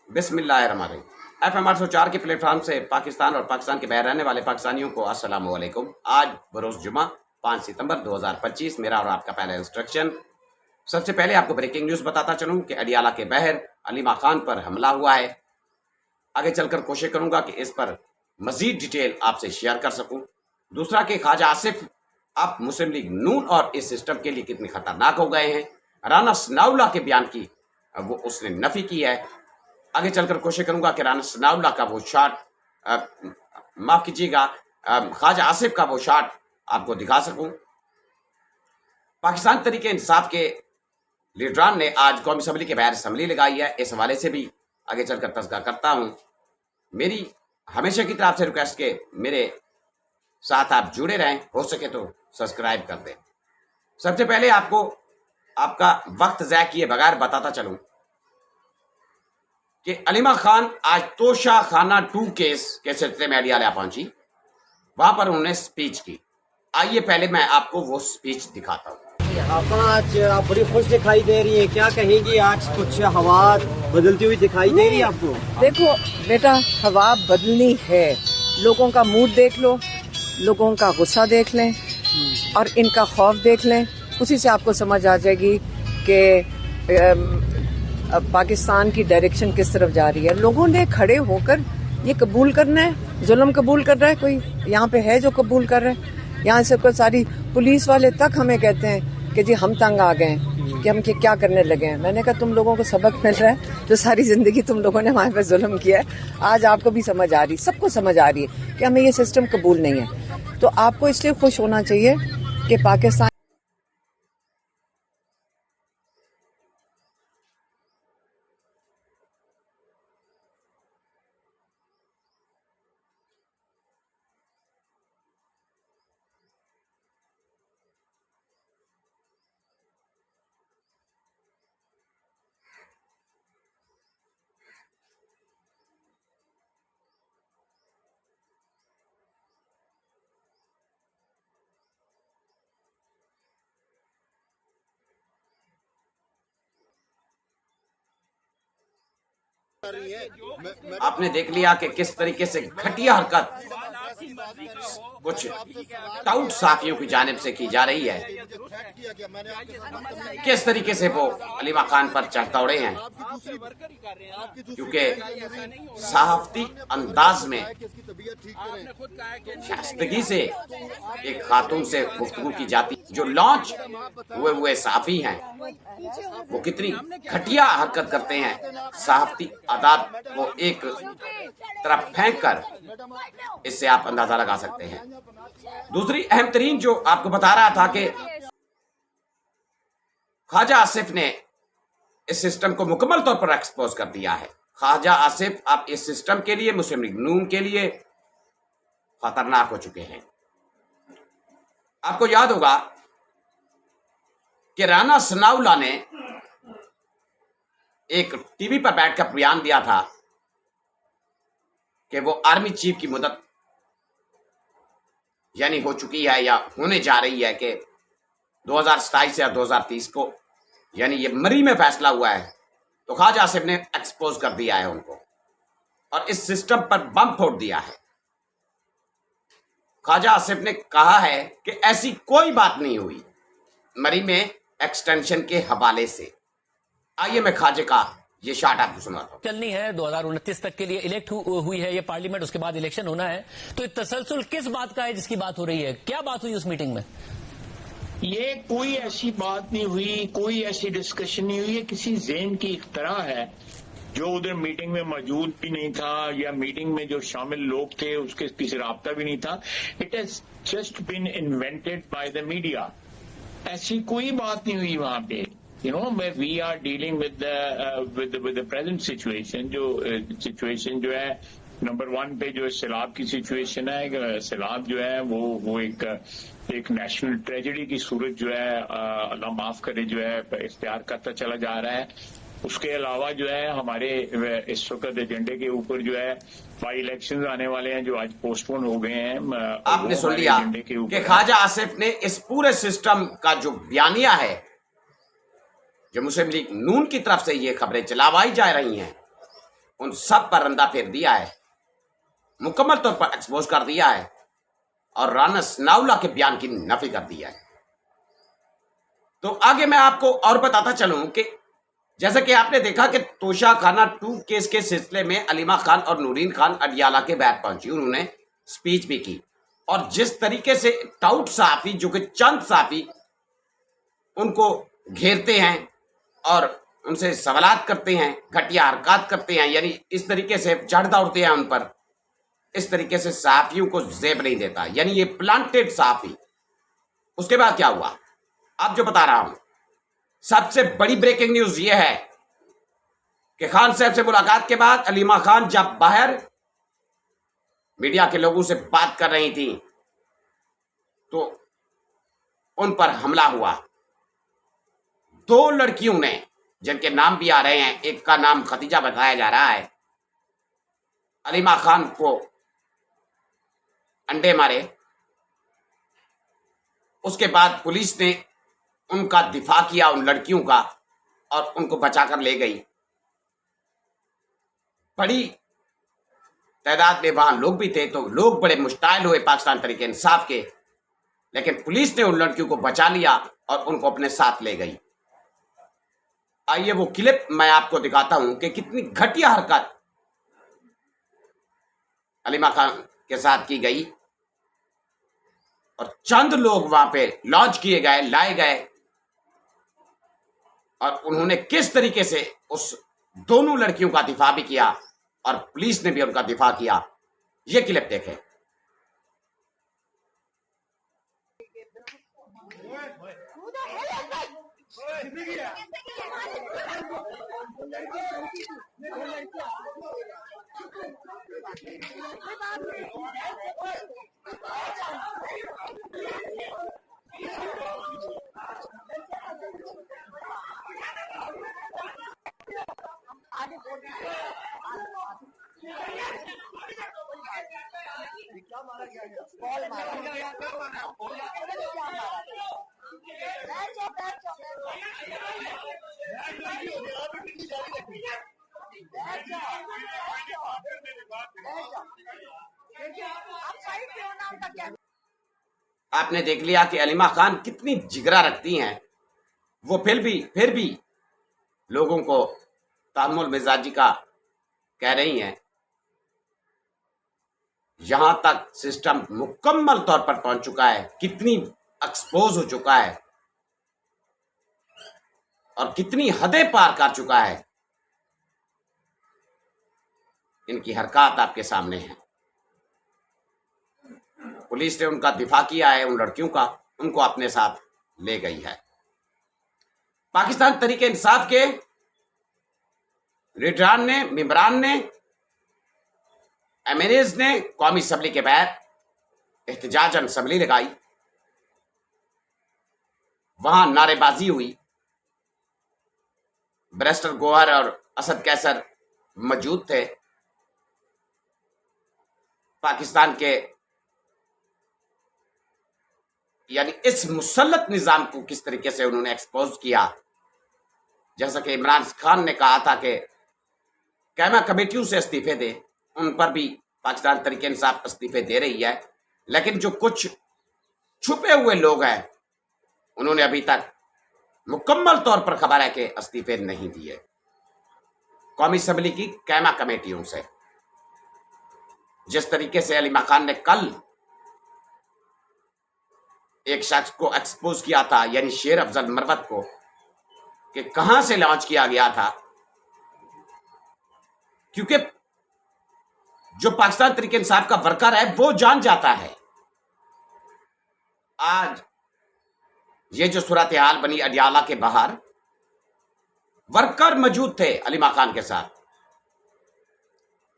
बिस्मिल्लाहिर्रहमानिर्रहीम। FM 804 के platform से पाकिस्तान और पाकिस्तान के बाहर रहने वाले पाकिस्तानियों को अस्सलाम वालेकुम। आज बरोज़ जुमा 5 सितंबर 2025 मेरा और आपका पहला इंस्ट्रक्शन। सबसे पहले आपको ब्रेकिंग न्यूज़ बताता चलूं कि अडियाला के बाहर अलीमा खान पर हमला हुआ है। आगे चलकर कोशिश करूंगा कि इस पर मजीद डिटेल आपसे शेयर कर सकूं। दूसरा कि ख्वाजा आसिफ आप मुस्लिम लीग नून और इस सिस्टम के लिए कितने खतरनाक हो गए हैं। राना सनाउल्लाह के बयान की वो उसने नफी की है। आगे चलकर कोशिश करूंगा कि राना सनाउल्लाह का वो शॉट माफ कीजिएगा ख्वाजा आसिफ का वो शॉट आपको दिखा सकूं। पाकिस्तान तरीके इंसाफ के लीडरान ने आज कौमी असम्बली के बाहर असम्बली लगाई है। इस हवाले से भी आगे चलकर तज़किरा करता हूं। मेरी हमेशा की तरफ से रिक्वेस्ट के मेरे साथ आप जुड़े रहें, हो सके तो सब्सक्राइब कर दें। सबसे पहले आपको आपका वक्त ज़ाया किए बगैर बताता चलूं कि अलीमा खान आज तोशा खाना 2 केस के सिलसिले में अडियाला पहुंची, वहां पर उन्होंने स्पीच की। आइए पहले मैं आपको वो स्पीच दिखाता हूं। आज आप बड़ी खुश दिखाई दे रही है, क्या कहेंगी? आज कुछ हवा बदलती हुई दिखाई दे रही है आपको? देखो बेटा, हवा बदलनी है। लोगों का मूड देख लो, लोगों का गुस्सा देख लें और इनका खौफ देख लें, उसी से आपको समझ आ जाएगी कि पाकिस्तान की डायरेक्शन किस तरफ जा रही है। लोगों ने खड़े होकर ये कबूल करना है, जुल्म कबूल कर रहा है। कोई यहाँ पे है जो कबूल कर रहा है? यहाँ से कोई सारी पुलिस वाले तक हमें कहते हैं कि जी हम तंग आ गए हैं कि हम क्या करने लगे हैं। मैंने कहा तुम लोगों को सबक मिल रहा है, जो सारी जिंदगी तुम लोगों ने हमारे पे जुल्म किया है, आज आपको भी समझ आ रही, सबको समझ आ रही है कि हमें ये सिस्टम कबूल नहीं है। तो आपको इसलिए खुश होना चाहिए कि पाकिस्तान आपने देख लिया कि किस तरीके से घटिया हरकत कुछ टाउट साफियों की जानिब से की जा रही है, किस तरीके से वो अलीमा खान पर चढ़ दौड़े हैं, क्योंकि सहाफती अंदाज में शाइस्तगी से एक खातून से गुफ्तगू की जाती। जो लॉन्च हुए सहाफी हैं वो कितनी घटिया हरकत करते हैं, सहाफती आदाब को एक तरफ फेंक कर, इससे आप अंदाजा लगा सकते हैं। दूसरी अहम तरीन जो आपको बता रहा था कि ख्वाजा आसिफ ने इस सिस्टम को मुकम्मल तौर पर एक्सपोज कर दिया है। ख्वाजा आसिफ अब इस सिस्टम के लिए, मुस्लिम लीग नून के लिए खतरनाक हो चुके हैं। आपको याद होगा कि राना सनाउल्लाह ने एक टीवी पर बैठकर बयान दिया था कि वो आर्मी चीफ की मुद्दत यानी हो चुकी है या होने जा रही है कि 2027 या 2030 को, यानी ये मई में फैसला हुआ है। तो ख्वाजा आसिफ ने एक्सपोज कर दिया है उनको और इस सिस्टम पर बम फोड़ दिया है। ख्वाजा आसिफ ने कहा है कि ऐसी कोई बात नहीं हुई मई में एक्सटेंशन के हवाले से। आइए मैं ख्वाजे का ये शाट आपको सुनाता हूं। चलनी है 2029 तक के लिए इलेक्ट हुई है ये पार्लियामेंट, उसके बाद इलेक्शन होना है। तो तसलसल किस बात का है जिसकी बात हो रही है? क्या बात हुई उस मीटिंग में? ये कोई ऐसी बात नहीं हुई, कोई ऐसी डिस्कशन नहीं हुई। ये किसी ज़हन की इख्तरा है। जो उधर मीटिंग में मौजूद भी नहीं था या मीटिंग में जो शामिल लोग थे उसके किसी राब्ता भी नहीं था। It has just been invented by the media. ऐसी कोई बात नहीं हुई वहां पे। We are dealing with the present situation. जो सिचुएशन जो है नंबर 1 पे जो सैलाब की सिचुएशन है, सैलाब जो है वो एक नेशनल ट्रेजेडी की सूरत जो है अल्लाह माफ करे जो है इख्तियार करता चला जा रहा है। उसके अलावा जो है हमारे इस वक्त एजेंडे के ऊपर जो है बाई इलेक्शन आने वाले हैं जो आज पोस्टपोन हो गए हैं। आपने सुन लिया कि ख्वाजा आसिफ ने इस पूरे सिस्टम का जो बयानिया है, जो मुस्लिम लीग नून की तरफ से ये खबरें चलावाई जा रही हैं, उन सब पर रंदा फेर दिया है, मुकम्मल तौर पर एक्सपोज कर दिया है और राना सनाउल्लाह के बयान की नफी कर दिया है। तो आगे मैं आपको और बताता चलूं कि जैसा कि आपने देखा कि तोशा खाना 2 केस के सिलसिले में अलीमा खान और नूरीन खान अडियाला के बैठ पहुंची, उन्होंने स्पीच भी की और जिस तरीके से टाउट सहाफी जो कि चंद सहाफी उनको घेरते हैं और उनसे सवालात करते हैं, घटिया हरकत करते हैं, यानी इस तरीके से चढ़ दौड़ते हैं उन पर, इस तरीके से सहाफियों को जेब नहीं देता, यानी ये प्लांटेड सहाफी। उसके बाद क्या हुआ अब जो बता रहा हूं, सबसे बड़ी ब्रेकिंग न्यूज ये है कि खान साहब से मुलाकात के बाद अलीमा खान जब बाहर मीडिया के लोगों से बात कर रही थी तो उन पर हमला हुआ। 2 लड़कियों ने, जिनके नाम भी आ रहे हैं, एक का नाम खतीजा बताया जा रहा है, अलीमा खान को अंडे मारे। उसके बाद पुलिस ने उनका दिफा किया, उन लड़कियों का, और उनको बचाकर ले गई। बड़ी तादाद में वहां लोग भी थे, तो लोग बड़े मुश्ताइल हुए पाकिस्तान तरीके इंसाफ के, लेकिन पुलिस ने उन लड़कियों को बचा लिया और उनको अपने साथ ले गई। आइए वो क्लिप मैं आपको दिखाता हूं कि कितनी घटिया हरकत अलीमा खान के साथ की गई और चंद लोग वहां पे लॉन्च किए गए, लाए गए, और उन्होंने किस तरीके से उस दोनों लड़कियों का दिफा भी किया और पुलिस ने भी उनका दिफा किया। ये क्लिप देखें। आपने देख लिया कि अलीमा खान कितनी जिगरा रखती हैं, वो फिर भी लोगों को तामुल मिजाजी का कह रही हैं। यहां तक सिस्टम मुकम्मल तौर पर पहुंच चुका है, कितनी एक्सपोज हो चुका है और कितनी हदें पार कर चुका है। इनकी हरकत आपके सामने है। पुलिस ने उनका दिफा किया है, उन लड़कियों का, उनको अपने साथ ले गई है। पाकिस्तान तरीके इंसाफ के लीडरान ने, मेंबरान ने, एमएनएज ने कौमी असम्बली के बाहर एहतजाजन असम्बली लगाई, वहां नारेबाजी हुई। बैरिस्टर गौहर और असद कैसर मौजूद थे। पाकिस्तान के यानी इस मुसल्लत निजाम को किस तरीके से उन्होंने एक्सपोज किया। जैसा कि इमरान खान ने कहा था कि कैमा कमेटियों से इस्तीफे दे, उन पर भी पाकिस्तान तरीके इंसाफ इस्तीफे दे रही है, लेकिन जो कुछ छुपे हुए लोग हैं उन्होंने अभी तक मुकम्मल तौर पर खबर है कि इस्तीफे नहीं दिए कौमी असम्बली की कैमा कमेटियों से। जिस तरीके से अलीमा खान ने कल एक शख्स को एक्सपोज किया था, यानी शेर अफजल मरवत को, कि कहां से लॉन्च किया गया था, क्योंकि जो पाकिस्तान तरीके इंसाफ का वर्कर है वो जान जाता है। आज ये जो सूरत हाल बनी अडियाला के बाहर, वर्कर मौजूद थे अलीमा खान के साथ,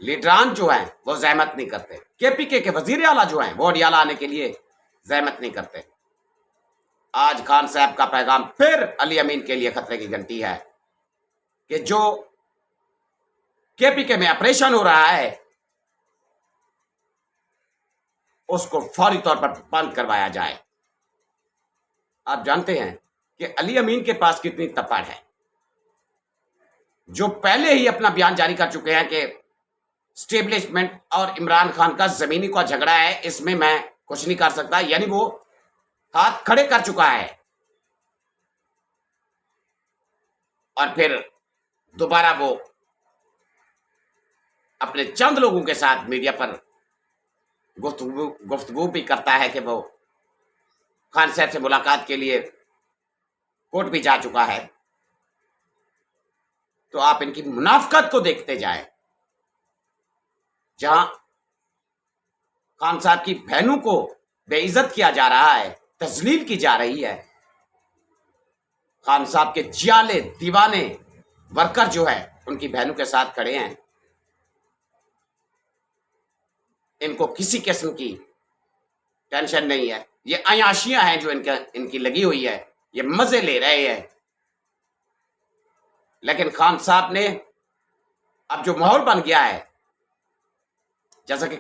लीडरान जो हैं वो जहमत नहीं करते, केपीके के वजीर आला जो हैं वो अडियाला आने के लिए जहमत नहीं करते। आज खान साहब का पैगाम फिर अली अमीन के लिए खतरे की घंटी है कि जो केपीके में ऑपरेशन हो रहा है उसको फौरी तौर पर बंद करवाया जाए। आप जानते हैं कि अली अमीन के पास कितनी तपड़ है। जो पहले ही अपना बयान जारी कर चुके हैं कि स्टेब्लिशमेंट और इमरान खान का जमीनी का झगड़ा है, इसमें मैं कुछ नहीं कर सकता, यानी वो हाथ खड़े कर चुका है। और फिर दोबारा वो अपने चंद लोगों के साथ मीडिया पर गुफ्तगू भी करता है कि वो खान साहब से मुलाकात के लिए कोर्ट भी जा चुका है। तो आप इनकी मुनाफकत को देखते जाएं। जहां खान साहब की बहनों को बेइज्जत किया जा रहा है, तजलील की जा रही है, खान साहब के जियाले दीवाने वर्कर जो है उनकी बहनों के साथ खड़े हैं। इनको किसी किस्म की टेंशन नहीं है, ये अयाशियां हैं जो इनकी लगी हुई है, ये मजे ले रहे हैं। लेकिन खान साहब ने अब जो माहौल बन गया है, जैसा कि